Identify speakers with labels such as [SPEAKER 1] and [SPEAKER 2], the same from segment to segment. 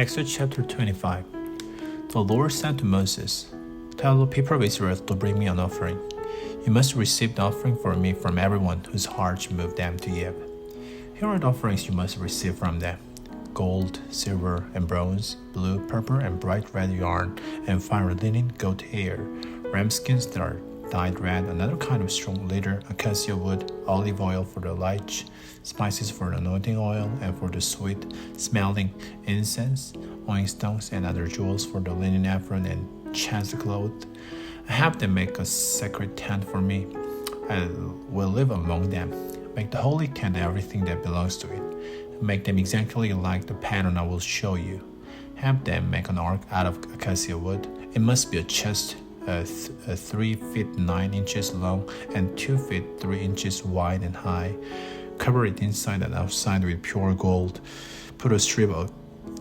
[SPEAKER 1] Exodus chapter 25. The Lord said to Moses, "Tell the people of Israel to bring me an offering. You must receive the offering for me from everyone whose heart moved them to give. Here are the offerings you must receive from them: gold, silver, and bronze, blue, purple, and bright red yarn, and fine linen, goat hair, ram skins that are dyed red, another kind of strong leather, acacia wood, olive oil for the light, spices for the anointing oil, and for the sweet smelling incense, onyx stones, and other jewels for the linen apron and chaste cloth. Have them make a sacred tent for me. I will live among them. Make the holy tent everything that belongs to it. Make them exactly like the pattern I will show you. Have them make an ark out of acacia wood. It must be a chest 3 feet 9 inches long and 2 feet 3 inches wide and high. Cover it inside and outside with pure gold. Put a strip of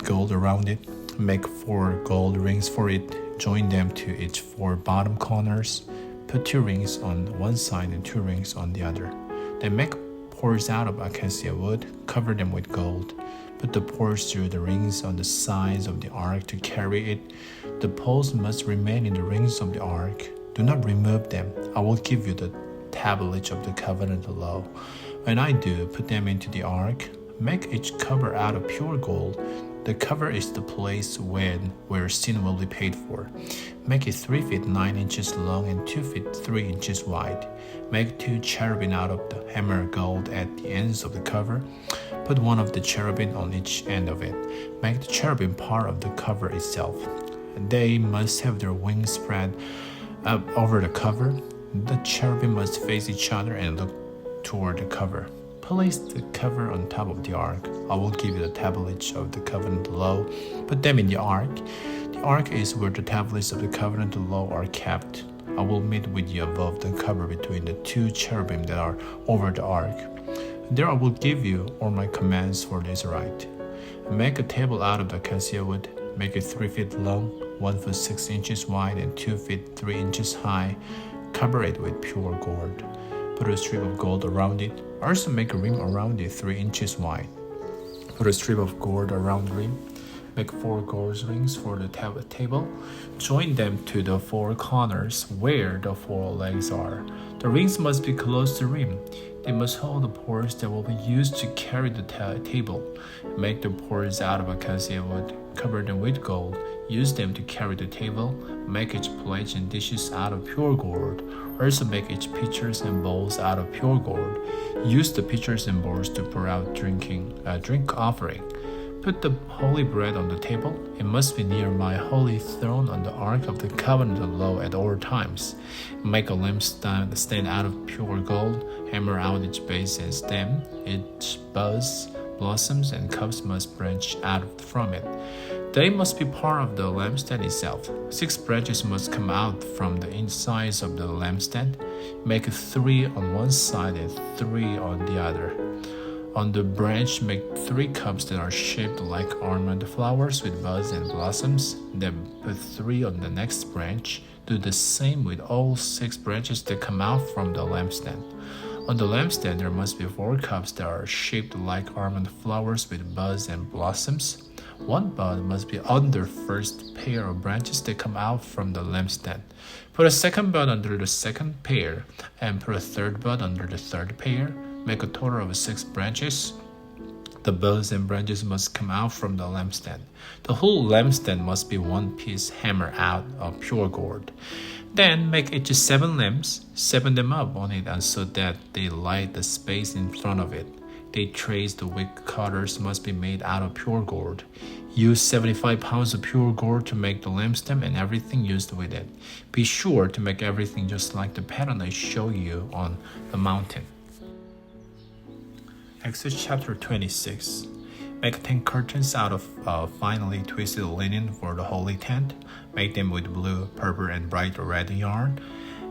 [SPEAKER 1] gold around it. Make 4 gold rings for it. Join them to its 4 bottom corners. Put 2 rings on one side and 2 rings on the other. Then make poles out of acacia wood. Cover them with gold. Put the poles through the rings on the sides of the ark to carry it. The poles must remain in the rings of the ark. Do not remove them. I will give you the tablets of the covenant law. When I do, put them into the ark. Make each cover out of pure gold. The cover is the place where sin will be paid for. Make it 3 feet 9 inches long and 2 feet 3 inches wide. Make 2 cherubim out of the hammer gold at the ends of the cover. Put one of the cherubim on each end of it. Make the cherubim part of the cover itself. They must have their wings spread up over the cover. The cherubim must face each other and look toward the cover. Place the cover on top of the ark. I will give you the tablets of the covenant law. Put them in the ark. The ark is where the tablets of the covenant law are kept. I will meet with you above the cover between the 2 cherubim that are over the ark. There I will give you all my commands for the Israelite. Make a table out of the acacia wood. Make it 3 feet long, 1 foot 6 inches wide, and 2 feet 3 inches high. Cover it with pure gold. Put a strip of gold around it. Also make a rim around it 3 inches wide. Put a strip of gold around the rim. Make 4 gold rings for the table. Join them to the 4 corners where the 4 legs are. The rings must be close to the rim. They must hold the poles that will be used to carry the table. Make the poles out of acacia wood. Cover them with gold. Use them to carry the table. Make each plate and dishes out of pure gold. Also make each pitchers and bowls out of pure gold. Use the pitchers and bowls to pour out drink offering. Put the holy bread on the table. It must be near my holy throne on the ark of the covenant law at all times. Make a lampstand out of pure gold. Hammer out its base and stem. Its buds, blossoms, and cups must branch out from it. They must be part of the lampstand itself. 6 branches must come out from the insides of the lampstand. Make 3 on one side and 3 on the other. On the branch, make 3 cups that are shaped like almond flowers with buds and blossoms. Then put 3 on the next branch. Do the same with all 6 branches that come out from the lampstand. On the lampstand, there must be 4 cups that are shaped like almond flowers with buds and blossoms. 1 bud must be on the first pair of branches that come out from the lampstand. Put a 2nd bud under the 2nd pair, and put a 3rd bud under the 3rd pair. Make a total of 6 branches. The buds and branches must come out from the lampstand. The whole lampstand must be 1 piece hammered out of pure gold. Then make each 7 lamps, 7 them up on it, and so that they light the space in front of it. The trays, the wick cutters must be made out of pure gold. Use 75 pounds of pure gold to make the lampstand and everything used with it. Be sure to make everything just like the pattern I show you on the mountain. Exodus chapter 26. Make 10 curtains out of finely twisted linen for the holy tent. Make them with blue, purple, and bright red yarn.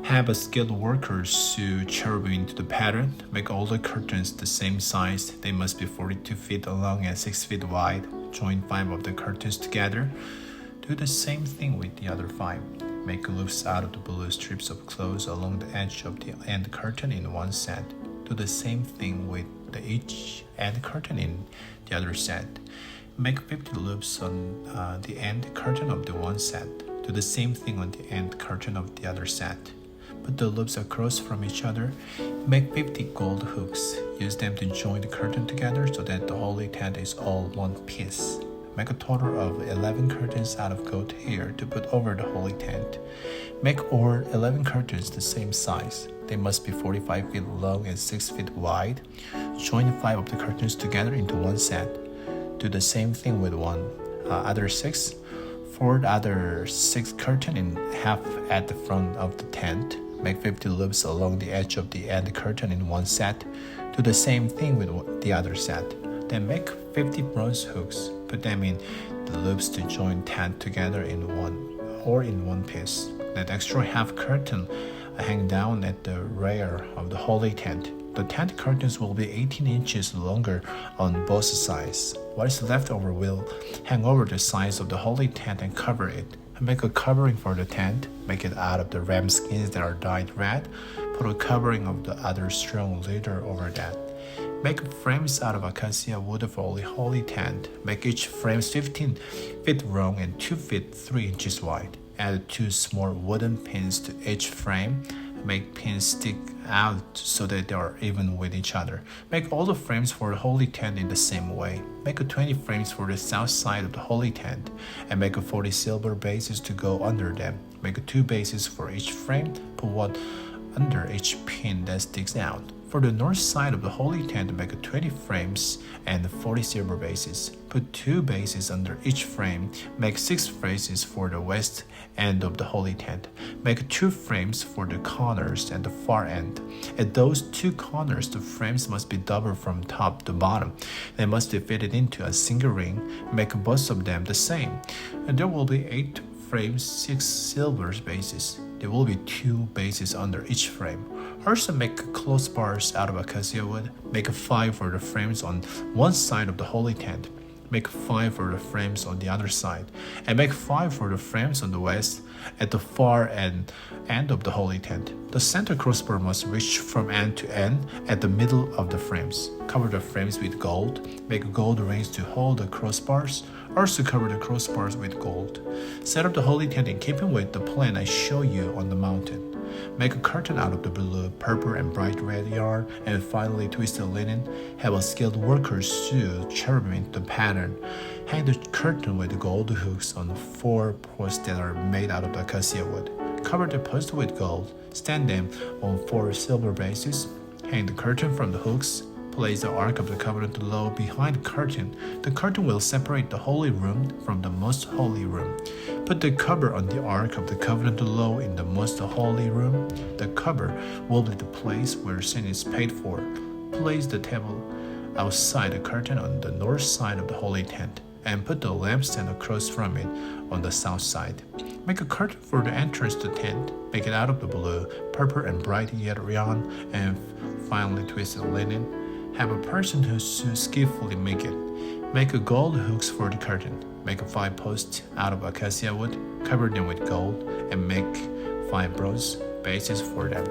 [SPEAKER 1] Have a skilled worker sew cherubim into the pattern. Make all the curtains the same size. They must be 42 feet long and 6 feet wide. Join 5 of the curtains together. Do the same thing with the other 5. Make loops out of the blue strips of cloth along the edge of the end curtain in one set. Do the same thing with the each end curtain in the other set. Make 50 loops on the end curtain of the one set. Do the same thing on the end curtain of the other set. Put the loops across from each other. Make 50 gold hooks. Use them to join the curtain together so that the holy tent is all one piece. Make a total of 11 curtains out of goat hair to put over the holy tent. Make all 11 curtains the same size. They must be 45 feet long and 6 feet wide. Join 5 of the curtains together into one set. Do the same thing with other 6. Fold other 6 curtain in half at the front of the tent. Make 50 loops along the edge of the end curtain in one set. Do the same thing with the other set. Then make 50 bronze hooks. Put them in the loops to join tent together in one piece. Let extra half curtain hang down at the rear of the holy tent. The tent curtains will be 18 inches longer on both sides. What is left over will hang over the sides of the holy tent and cover it. Make a covering for the tent. Make it out of the ram skins that are dyed red. Put a covering of the other strong leather over that. Make frames out of acacia wood for the holy tent. Make each frame 15 feet long and 2 feet 3 inches wide. Add 2 small wooden pins to each frame. Make pins stick out so that they are even with each other. Make all the frames for the holy tent in the same way. Make 20 frames for the south side of the holy tent, and make 40 silver bases to go under them. Make 2 bases for each frame. Put one under each pin that sticks out. For the north side of the holy tent, make 20 frames and 40 silver bases. Put 2 bases under each frame. Make 6 bases for the west end of the holy tent. Make 2 frames for the corners and the far end. At those 2 corners, the frames must be double from top to bottom. They must be fitted into a single ring. Make both of them the same. And there will be 8 frames, 6 silver bases. There will be 2 bases under each frame. Also make crossbars out of acacia wood. Make 5 for the frames on one side of the holy tent. Make 5 for the frames on the other side. And make 5 for the frames on the west at the far end of the holy tent. The center crossbar must reach from end to end at the middle of the frames. Cover the frames with gold. Make gold rings to hold the crossbars. Also cover the crossbars with gold. Set up the holy tent in keeping with the plan I show you on the mountain. Make a curtain out of the blue, purple, and bright red yarn, and finally twist the linen. Have a skilled worker sew cherubim into the pattern. Hang the curtain with gold hooks on 4 posts that are made out of the acacia wood. Cover the posts with gold. Stand them on 4 silver bases. Hang the curtain from the hooks. Place the Ark of the Covenant low behind the curtain. The curtain will separate the holy room from the most holy room. Put the cover on the Ark of the Covenant low in the most holy room. The cover will be the place where sin is paid for. Place the table outside the curtain on the north side of the holy tent, and put the lampstand across from it on the south side. Make a curtain for the entrance to the tent. Make it out of the blue, purple, and bright yarn, and finally twist the linen. Have a person who skillfully make it. Make a gold hooks for the curtain. Make 5 posts out of acacia wood. Cover them with gold and make 5 bronze bases for them.